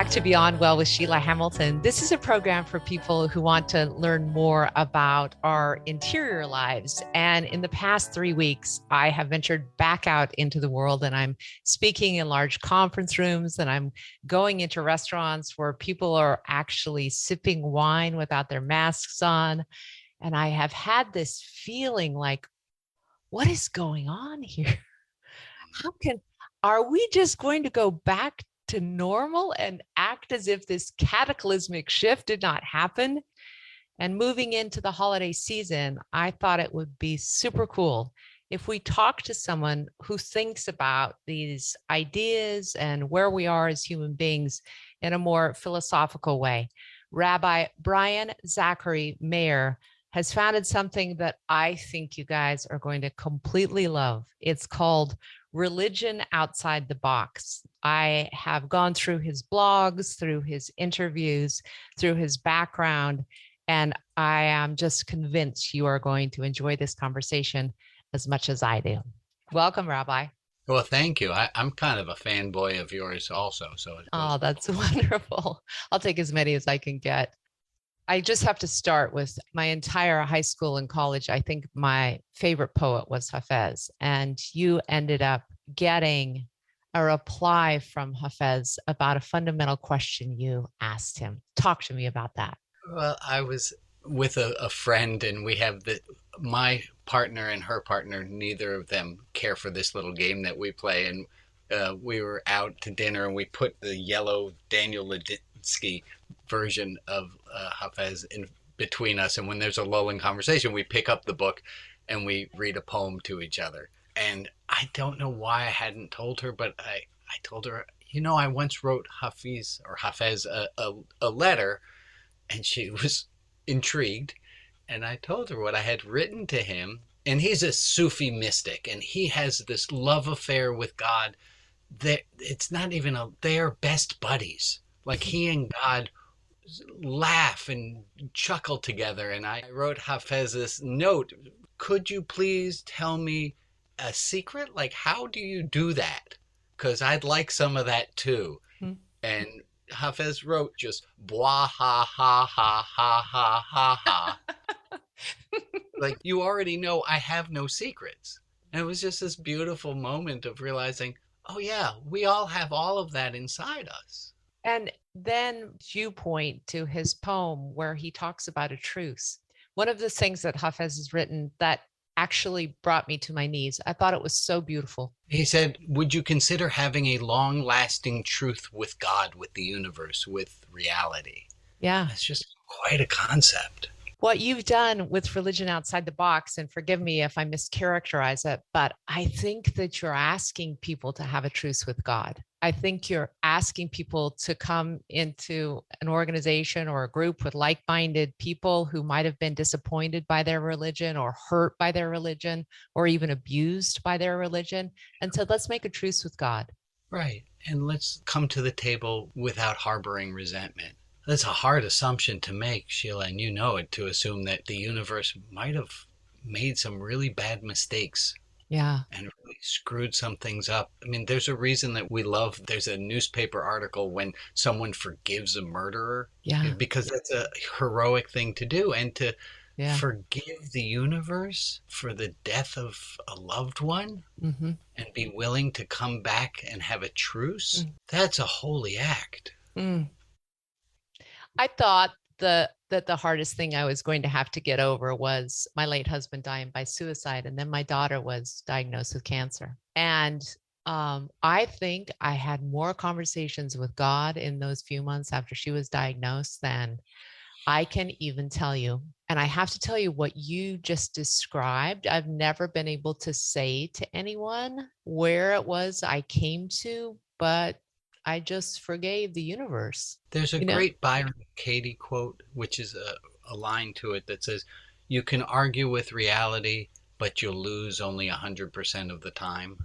back to Beyond Well with Sheila Hamilton. This is a program for people who want to learn more about our interior lives. And in the past 3 weeks, I have ventured back out into the world and I'm speaking in large conference rooms and I'm going into restaurants where people are actually sipping wine without their masks on. And I have had this feeling like, what is going on here? Are we just going to go back to normal and act as if this cataclysmic shift did not happen? And moving into the holiday season, I thought it would be super cool if we talk to someone who thinks about these ideas and where we are as human beings in a more philosophical way. Rabbi Brian Zachary Mayer has founded something that I think you guys are going to completely love. It's called Religion Outside the Box. I have gone through his blogs, through his interviews, through his background, and I am just convinced you are going to enjoy this conversation as much as I do. Welcome, Rabbi. Well, thank you. I'm kind of a fanboy of yours also. Oh, that's wonderful. I'll take as many as I can get. I just have to start with my entire high school and college. I think my favorite poet was Hafez, and you ended up getting a reply from Hafez about a fundamental question you asked him. Talk to me about that. Well, I was with a friend, and we have my partner and her partner, neither of them care for this little game that we play. And we were out to dinner, and we put the yellow Daniel Ladinsky version of Hafez in between us, and when there's a lull in conversation, we pick up the book and we read a poem to each other. And I don't know why I hadn't told her, but I told her, I once wrote Hafez a letter, and she was intrigued, and I told her what I had written to him. And he's a Sufi mystic, and he has this love affair with God that it's not even they're best buddies. Like he and God laugh and chuckle together. And I wrote Hafez this note. Could you please tell me a secret? Like, how do you do that? Because I'd like some of that too. Mm-hmm. And Hafez wrote just blah, ha, ha, ha, ha, ha, ha, ha. Like, you already know I have no secrets. And it was just this beautiful moment of realizing, oh yeah, we all have all of that inside us. And then you point to his poem where he talks about a truce. One of the things that Hafez has written that actually brought me to my knees. I thought it was so beautiful. He said, would you consider having a long-lasting truth with God, with the universe, with reality? Yeah. It's just quite a concept. What you've done with Religion Outside the Box, and forgive me if I mischaracterize it, but I think that you're asking people to have a truce with God. I think you're asking people to come into an organization or a group with like-minded people who might have been disappointed by their religion or hurt by their religion or even abused by their religion, and said, let's make a truce with God. Right. And let's come to the table without harboring resentment. That's a hard assumption to make, Sheila, and you know it, to assume that the universe might have made some really bad mistakes. Yeah. And really screwed some things up. I mean, there's a reason that we love, there's a newspaper article when someone forgives a murderer. Yeah. Because that's a heroic thing to do. And to forgive the universe for the death of a loved one, mm-hmm. and be willing to come back and have a truce, that's a holy act. Mm. I thought that the hardest thing I was going to have to get over was my late husband dying by suicide. And then my daughter was diagnosed with cancer. And I think I had more conversations with God in those few months after she was diagnosed than I can even tell you. And I have to tell you what you just described. I've never been able to say to anyone where it was I came to, but I just forgave the universe. There's a great Byron Katie quote, which is a line to it that says, you can argue with reality, but you'll lose only 100% of the time.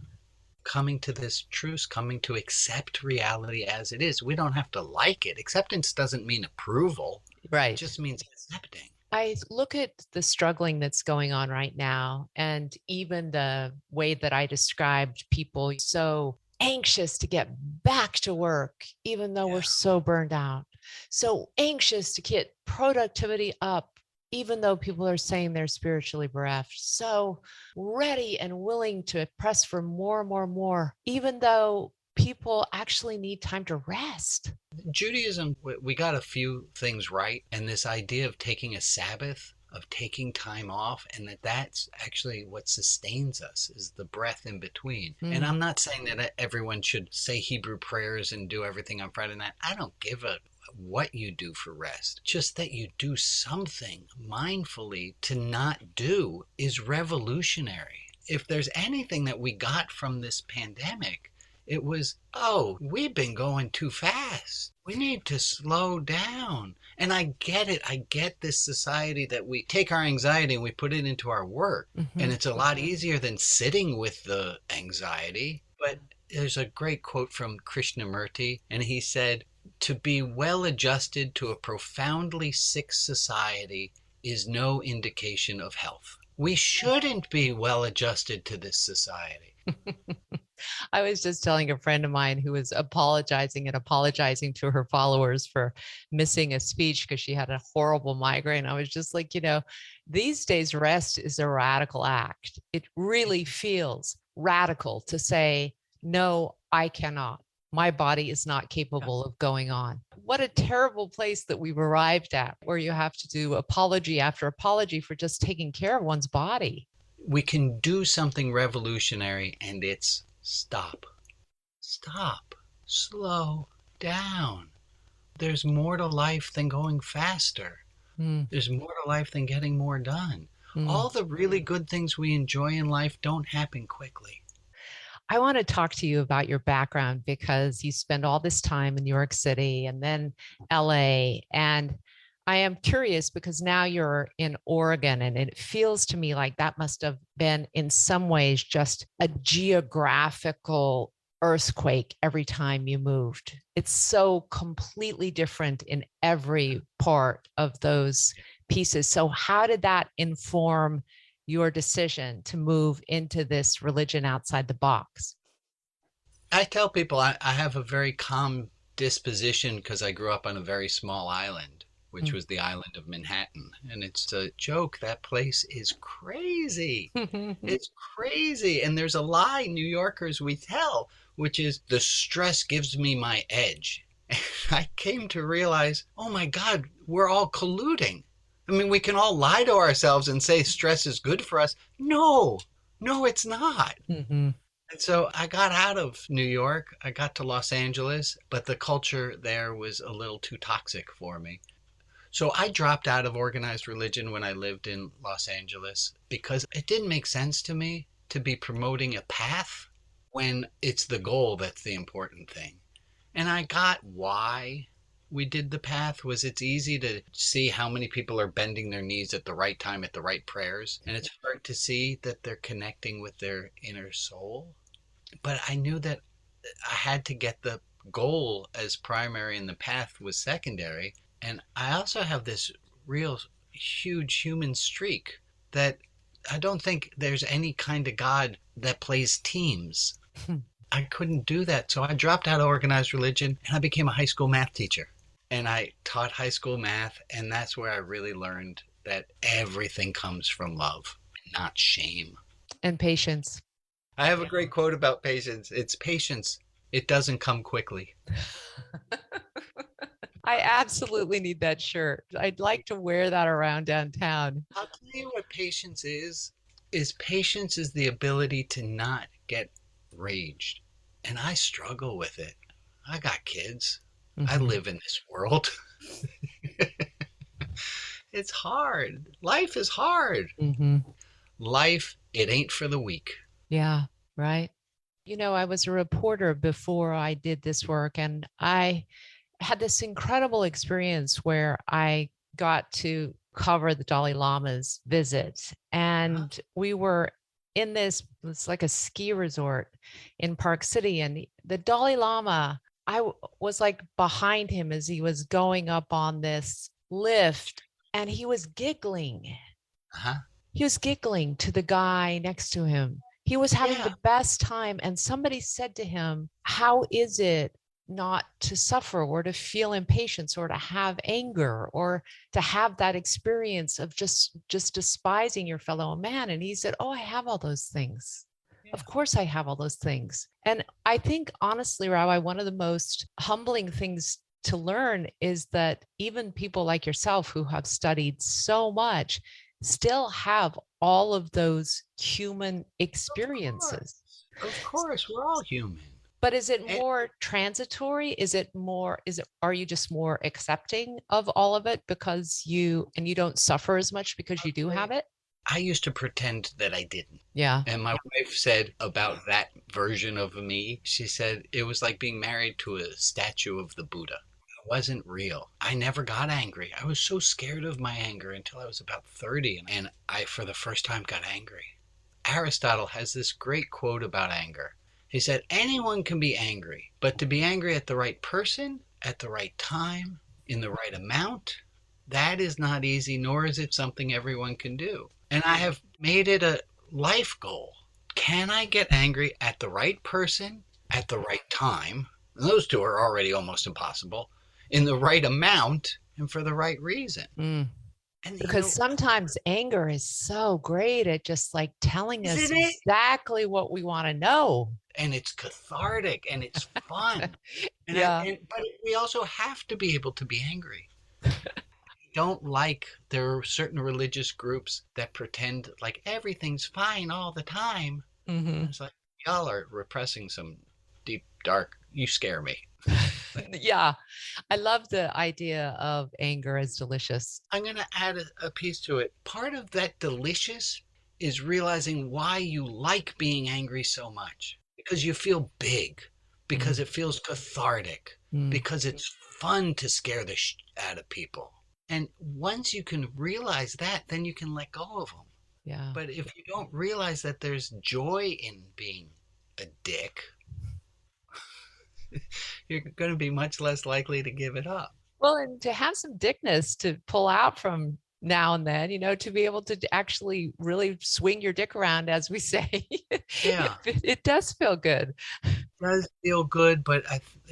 Coming to this truce, coming to accept reality as it is. We don't have to like it. Acceptance doesn't mean approval. Right. It just means accepting. I look at the struggling that's going on right now, and even the way that I described people so anxious to get back to work, even though we're so burned out, so anxious to get productivity up, even though people are saying they're spiritually bereft, so ready and willing to press for more, more, more, even though people actually need time to rest. Judaism, we got a few things right. And this idea of taking a Sabbath, of taking time off, and that's actually what sustains us, is the breath in between. And I'm not saying that everyone should say Hebrew prayers and do everything on Friday night. I don't give a what you do for rest. Just that you do something mindfully to not do is revolutionary. If there's anything that we got from this pandemic, it was, oh, we've been going too fast. We need to slow down. And I get it. I get this society that we take our anxiety and we put it into our work. And it's a lot easier than sitting with the anxiety. But there's a great quote from Krishnamurti, and he said, "To be well adjusted to a profoundly sick society is no indication of health." We shouldn't be well adjusted to this society. I was just telling a friend of mine who was apologizing to her followers for missing a speech because she had a horrible migraine. I was just like, these days rest is a radical act. It really feels radical to say, no, I cannot. My body is not capable of going on. What a terrible place that we've arrived at, where you have to do apology after apology for just taking care of one's body. We can do something revolutionary, and it's stop, slow down. There's more to life than going faster. There's more to life than getting more done. All the really good things we enjoy in life don't happen quickly. I want to talk to you about your background, because you spend all this time in New York City and then LA. And I am curious because now you're in Oregon, and it feels to me like that must have been in some ways just a geographical earthquake every time you moved. It's so completely different in every part of those pieces. So how did that inform your decision to move into this religion outside the box? I tell people I have a very calm disposition because I grew up on a very small island, which was the island of Manhattan. And it's a joke. That place is crazy. It's crazy. And there's a lie New Yorkers we tell, which is the stress gives me my edge. And I came to realize, oh my God, we're all colluding. I mean, we can all lie to ourselves and say stress is good for us. No, it's not. And so I got out of New York. I got to Los Angeles, but the culture there was a little too toxic for me. So I dropped out of organized religion when I lived in Los Angeles because it didn't make sense to me to be promoting a path when it's the goal that's the important thing. And I got why we did the path. Was it's easy to see how many people are bending their knees at the right time at the right prayers, and it's hard to see that they're connecting with their inner soul. But I knew that I had to get the goal as primary and the path was secondary. And I also have this real huge human streak that I don't think there's any kind of God that plays teams. I couldn't do that. So I dropped out of organized religion and I became a high school math teacher. And I taught high school math, and that's where I really learned that everything comes from love, not shame. And patience. I have a great quote about patience. It's patience. It doesn't come quickly. I absolutely need that shirt. I'd like to wear that around downtown. I'll tell you what patience is patience is the ability to not get raged. And I struggle with it. I got kids. I live in this world. It's hard. Life is hard. Life, it ain't for the weak. Yeah, right. I was a reporter before I did this work, and I had this incredible experience where I got to cover the Dalai Lama's visit. And we were in it's like a ski resort in Park City. And the Dalai Lama, I was like behind him as he was going up on this lift, and he was giggling. He was giggling to the guy next to him. He was having Yeah. the best time. And somebody said to him, how is it not to suffer or to feel impatience or to have anger or to have that experience of just despising your fellow man? And he said, oh, I have all those things. Yeah. Of course I have all those things. And I think honestly, Rabbi, one of the most humbling things to learn is that even people like yourself who have studied so much still have all of those human Of course. experiences. Of course, we're all human. But is it And more transitory? Are you just more accepting of all of it because you don't suffer as much because you do have it? I used to pretend that I didn't. Yeah. And my wife said about that version of me, she said it was like being married to a statue of the Buddha. It wasn't real. I never got angry. I was so scared of my anger until I was about 30, and I, for the first time, got angry. Aristotle has this great quote about anger. He said, anyone can be angry, but to be angry at the right person, at the right time, in the right amount, that is not easy, nor is it something everyone can do. And I have made it a life goal. Can I get angry at the right person, at the right time? And those two are already almost impossible. In the right amount and for the right reason. Mm. And Because sometimes anger is so great at just like telling us isn't it? exactly what we want to know. And it's cathartic and it's fun. Yeah. But we also have to be able to be angry. Don't like there are certain religious groups that pretend like everything's fine all the time. Mm-hmm. It's like y'all are repressing some deep dark. You scare me. Yeah. I love the idea of anger as delicious. I'm going to add a piece to it. Part of that delicious is realizing why you like being angry so much. Because you feel big, because it feels cathartic, because it's fun to scare the out of people. And once you can realize that, then you can let go of them. Yeah. But if you don't realize that there's joy in being a dick, you're going to be much less likely to give it up. Well, and to have some dickness to pull out from now and then, to be able to actually really swing your dick around, as we say, Yeah. it does feel good. It does feel good, but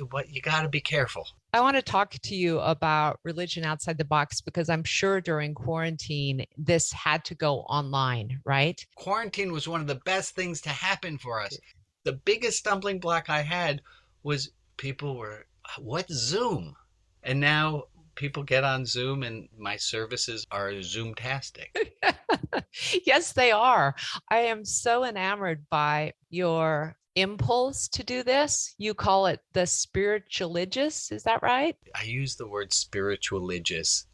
what you got to be careful. I want to talk to you about religion outside the box because I'm sure during quarantine, this had to go online, right? Quarantine was one of the best things to happen for us. The biggest stumbling block I had was people were, what's Zoom? And now people get on Zoom and my services are Zoom-tastic. Yes, they are. I am so enamored by your impulse to do this. You call it the spiritualigious. Is that right? I use the word spiritualigious.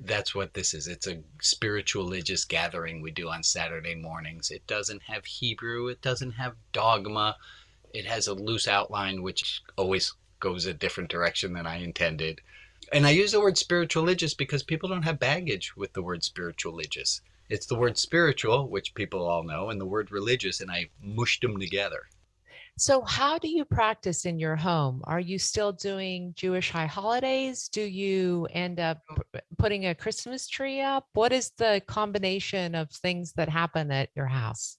That's what this is. It's a spiritualigious gathering we do on Saturday mornings. It doesn't have Hebrew. It doesn't have dogma. It has a loose outline, which always goes a different direction than I intended. And I use the word spiritualigious because people don't have baggage with the word spiritualigious. It's the word spiritual, which people all know, and the word religious, and I mushed them together. So how do you practice in your home? Are you still doing Jewish high holidays? Do you end up putting a Christmas tree up? What is the combination of things that happen at your house?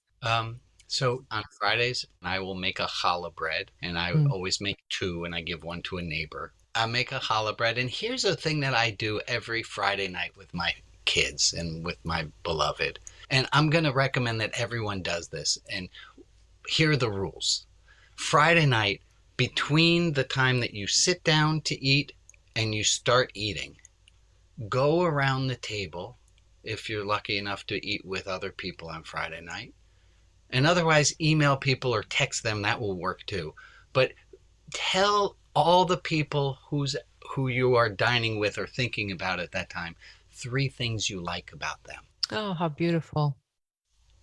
So on Fridays, I will make a challah bread, and I always make two, and I give one to a neighbor. I make a challah bread, and here's a thing that I do every Friday night with my kids and with my beloved. And I'm going to recommend that everyone does this. And here are the rules. Friday night, between the time that you sit down to eat and you start eating, go around the table if you're lucky enough to eat with other people on Friday night. And otherwise, email people or text them. That will work too. But tell all the people who you are dining with or thinking about at that time 3 things you like about them. Oh, how beautiful.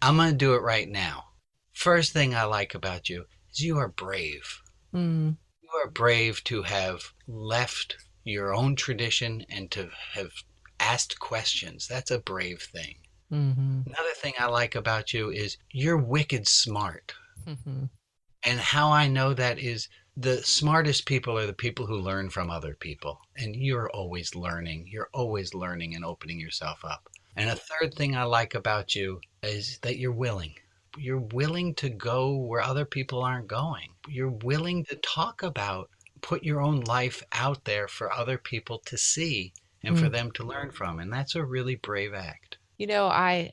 I'm going to do it right now. First thing I like about you is you are brave. You are brave to have left your own tradition and to have asked questions. That's a brave thing. Another thing I like about you is you're wicked smart. And how I know that is the smartest people are the people who learn from other people. And you're always learning. You're always learning and opening yourself up. And a third thing I like about you is that you're willing. You're willing to go where other people aren't going. You're willing to talk about, put your own life out there for other people to see and for Mm. them to learn from. And that's a really brave act. I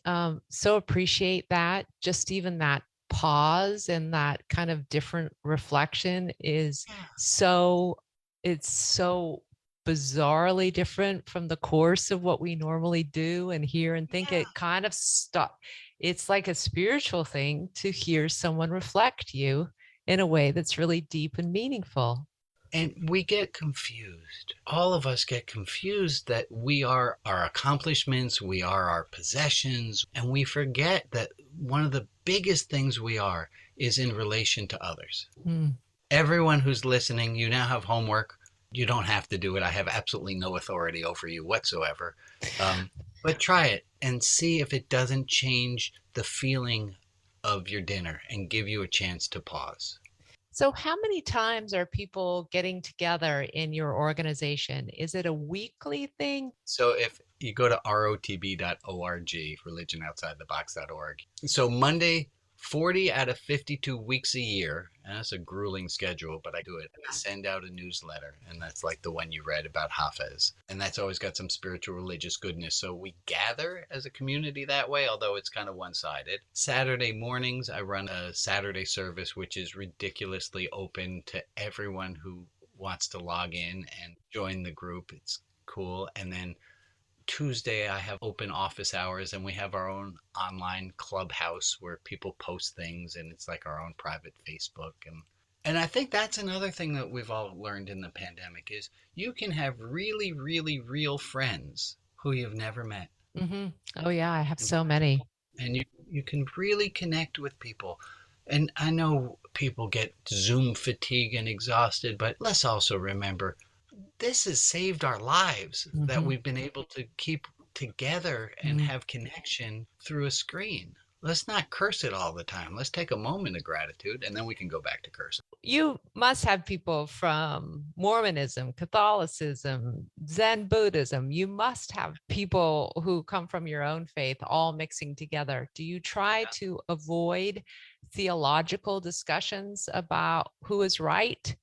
so appreciate that. Just even that pause and that kind of different reflection is Yeah. so, it's so bizarrely different from the course of what we normally do and hear and think. Yeah. It kind of stop. It's like a spiritual thing to hear someone reflect you in a way that's really deep and meaningful. And we get confused. All of us get confused that we are our accomplishments, we are our possessions, and we forget that one of the biggest things we are is in relation to others. Mm. Everyone who's listening, you now have homework. You don't have to do it. I have absolutely no authority over you whatsoever. But try it and see if it doesn't change the feeling of your dinner and give you a chance to pause. So, how many times are people getting together in your organization? Is it a weekly thing? So if you go to rotb.org, religionoutside-the-box.org. So Monday, 40 out of 52 weeks a year, and that's a grueling schedule, but I do it. I send out a newsletter, and that's like the one you read about Hafez. And that's always got some spiritual religious goodness. So we gather as a community that way, although it's kind of one-sided. Saturday mornings, I run a Saturday service, which is ridiculously open to everyone who wants to log in and join the group. It's cool. And then Tuesday, I have open office hours, and we have our own online clubhouse where people post things, and it's like our own private Facebook. And I think that's another thing that we've all learned in the pandemic is you can have really, really real friends who you've never met. Hmm. Oh, yeah, I have And, so many. and you can really connect with people. And I know people get Zoom fatigue and exhausted, but let's also remember this has saved our lives that Hmm. we've been able to keep together and have connection through a screen. Let's not curse it all the time. Let's take a moment of gratitude and then we can go back to cursing. You must have people from Mormonism, Catholicism, Zen Buddhism. You must have people who come from your own faith all mixing together. Do you try to avoid theological discussions about who is right?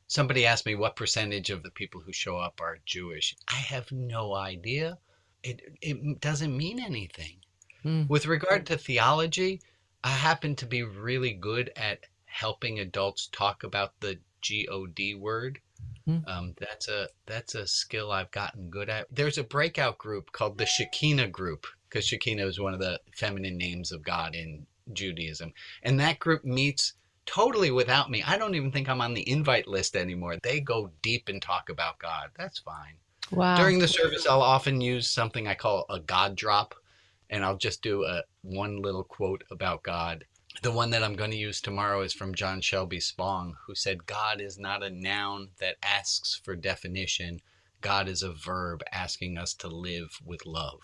Somebody asked me what percentage of the people who show up are Jewish. I have no idea. It doesn't mean anything. Mm. With regard to theology, I happen to be really good at helping adults talk about the God word. Mm. That's a skill I've gotten good at. There's a breakout group called the Shekinah group because Shekinah is one of the feminine names of God in Judaism, and that group meets totally without me. I don't even think I'm on the invite list anymore. They go deep and talk about God. That's fine. Wow. During the service, I'll often use something I call a God drop, and I'll just do a one little quote about God. The one that I'm going to use tomorrow is from John Shelby Spong, who said, God is not a noun that asks for definition. God is a verb asking us to live with love.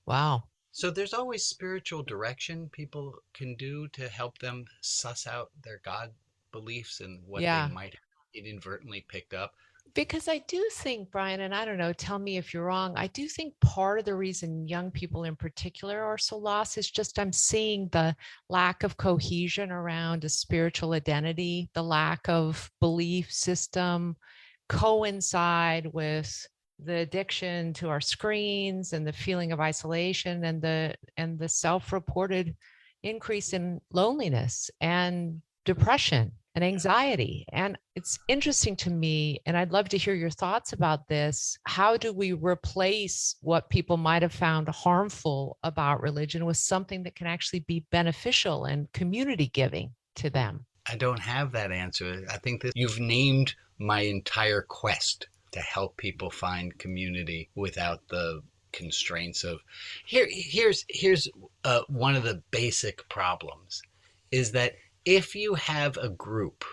Wow. So there's always spiritual direction people can do to help them suss out their God beliefs and what they Yeah. might have inadvertently picked up. Because I do think, Brian, and I don't know, tell me if you're wrong. I do think part of the reason young people in particular are so lost is just I'm seeing the lack of cohesion around a spiritual identity, the lack of belief system coincide with the addiction to our screens and the feeling of isolation and the self-reported increase in loneliness and depression and anxiety. And it's interesting to me, and I'd love to hear your thoughts about this. How do we replace what people might have found harmful about religion with something that can actually be beneficial and community giving to them? I don't have that answer. I think that you've named my entire quest to help people find community without the constraints of here's one of the basic problems is that if you have a group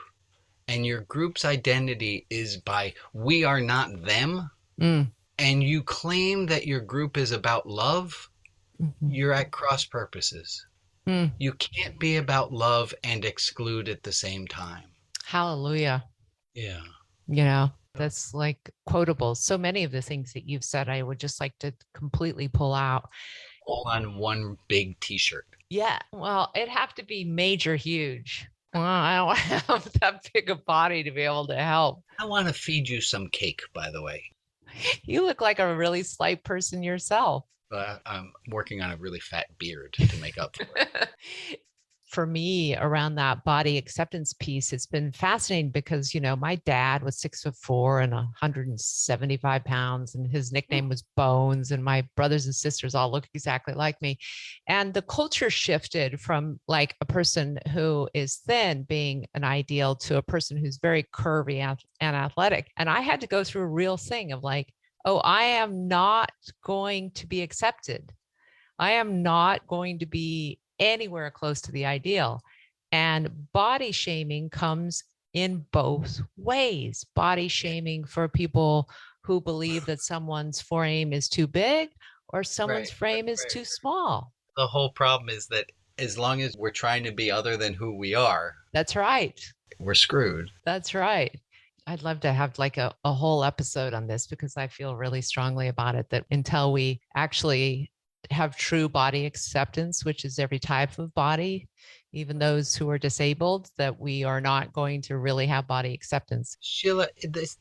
and your group's identity is by we are not them Mm. and you claim that your group is about love, Mhm. you're at cross purposes. Mm. You can't be about love and exclude at the same time. Hallelujah. Yeah. That's like quotable. So many of the things that you've said, I would just like to completely pull out. all on one big t-shirt. Yeah. Well, it'd have to be major huge. Well, I don't have that big a body to be able to help. I want to feed you some cake, by the way. You look like a really slight person yourself. I'm working on a really fat beard to make up for it. For me, around that body acceptance piece, it's been fascinating because, my dad was 6'4" and 175 pounds, and his nickname was Bones. And my brothers and sisters all look exactly like me. And the culture shifted from like a person who is thin being an ideal to a person who's very curvy and athletic. And I had to go through a real thing of like, oh, I am not going to be accepted. I am not going to be anywhere close to the ideal. And body shaming comes in both ways. Body shaming for people who believe that someone's frame is too big or someone's Right, frame is right. too small. The whole problem is that as long as we're trying to be other than who we are, That's right. we're screwed. That's right. I'd love to have like a whole episode on this because I feel really strongly about it that until we actually have true body acceptance, which is every type of body, even those who are disabled, that we are not going to really have body acceptance. Sheila,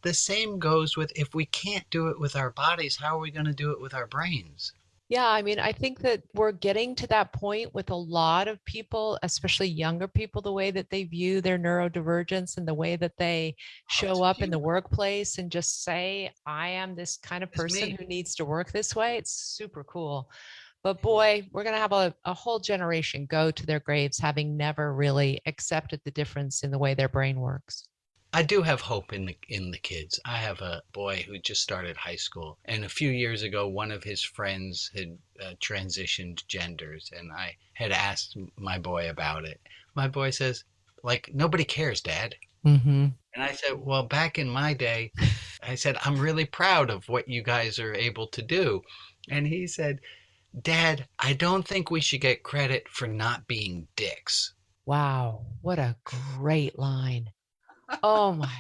the same goes with if we can't do it with our bodies, how are we going to do it with our brains? Yeah, I mean, I think that we're getting to that point with a lot of people, especially younger people, the way that they view their neurodivergence and the way that they Oh, it's show up in the huge. workplace and just say, I am this kind of It's person me. who needs to work this way. It's super cool. But boy, we're going to have a whole generation go to their graves having never really accepted the difference in the way their brain works. I do have hope in the kids. I have a boy who just started high school, and a few years ago, one of his friends had transitioned genders, and I had asked my boy about it. My boy says, like, nobody cares, Dad. Mm-hmm. And I said, well, back in my day, I said, I'm really proud of what you guys are able to do. And he said, Dad, I don't think we should get credit for not being dicks. Wow, what a great line. Oh my,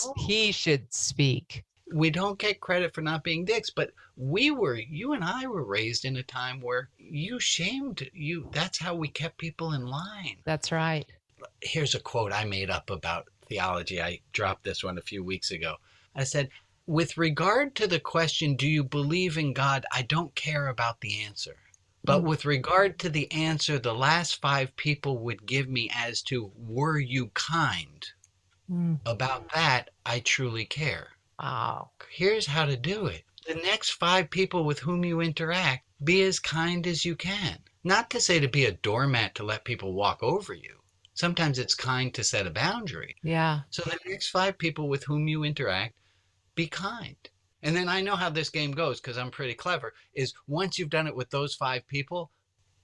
Oh. he should speak. We don't get credit for not being dicks, but you and I were raised in a time where you shamed you. That's how we kept people in line. That's right. Here's a quote I made up about theology. I dropped this one a few weeks ago. I said, with regard to the question, do you believe in God? I don't care about the answer. But Mm, with regard to the answer the last five people would give me as to, were you kind? mm. About that, I truly care. Wow. Here's how to do it. The next five people with whom you interact, be as kind as you can. Not to say to be a doormat to let people walk over you. Sometimes it's kind to set a boundary. Yeah. So the next five people with whom you interact, be kind. And then I know how this game goes because I'm pretty clever, is once you've done it with those five people,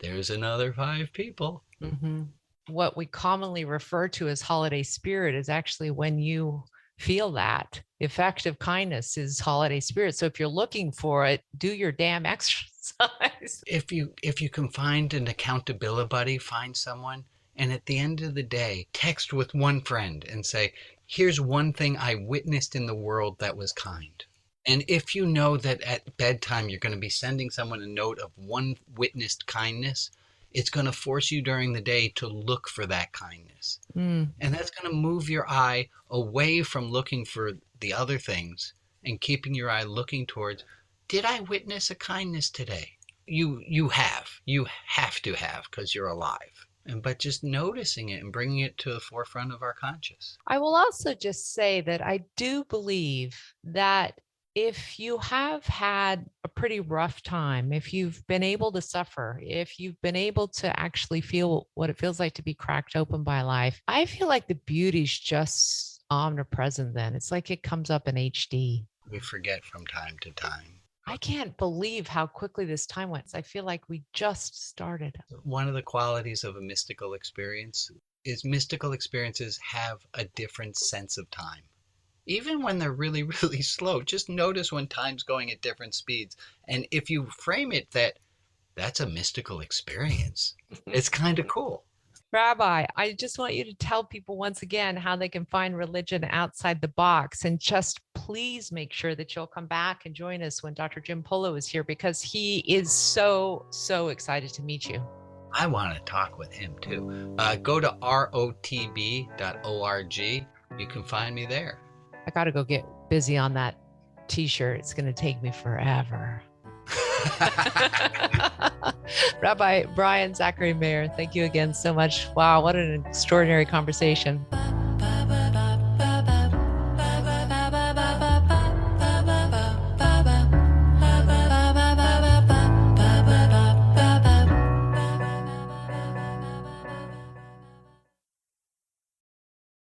there's another five people. Hmm. What we commonly refer to as holiday spirit is actually when you feel that effective kindness is holiday spirit. So if you're looking for it, do your damn exercise. If you can find an accountability buddy, find someone, and at the end of the day, text with one friend and say, here's one thing I witnessed in the world that was kind. And if you know that at bedtime you're going to be sending someone a note of one witnessed kindness, it's going to force you during the day to look for that kindness. Mm, And that's going to move your eye away from looking for the other things and keeping your eye looking towards, did I witness a kindness today? You have to have because you're alive. But just noticing it and bringing it to the forefront of our conscious. I will also just say that I do believe that if you have had a pretty rough time, if you've been able to suffer, if you've been able to actually feel what it feels like to be cracked open by life, I feel like the beauty's just omnipresent then. It's like it comes up in HD. We forget from time to time. I can't believe how quickly this time went. I feel like we just started. One of the qualities of a mystical experience is mystical experiences have a different sense of time. Even when they're really, really slow, just notice when time's going at different speeds. And if you frame it that that's a mystical experience, it's kind of cool. Rabbi, I just want you to tell people once again how they can find religion outside the box. And just please make sure that you'll come back and join us when Dr. Jim Polo is here, because he is so, so excited to meet you. I want to talk with him too. Go to rotb.org. You can find me there. I got to go get busy on that t-shirt. It's going to take me forever. Rabbi Brian Zachary Mayer, thank you again so much. Wow, what an extraordinary conversation.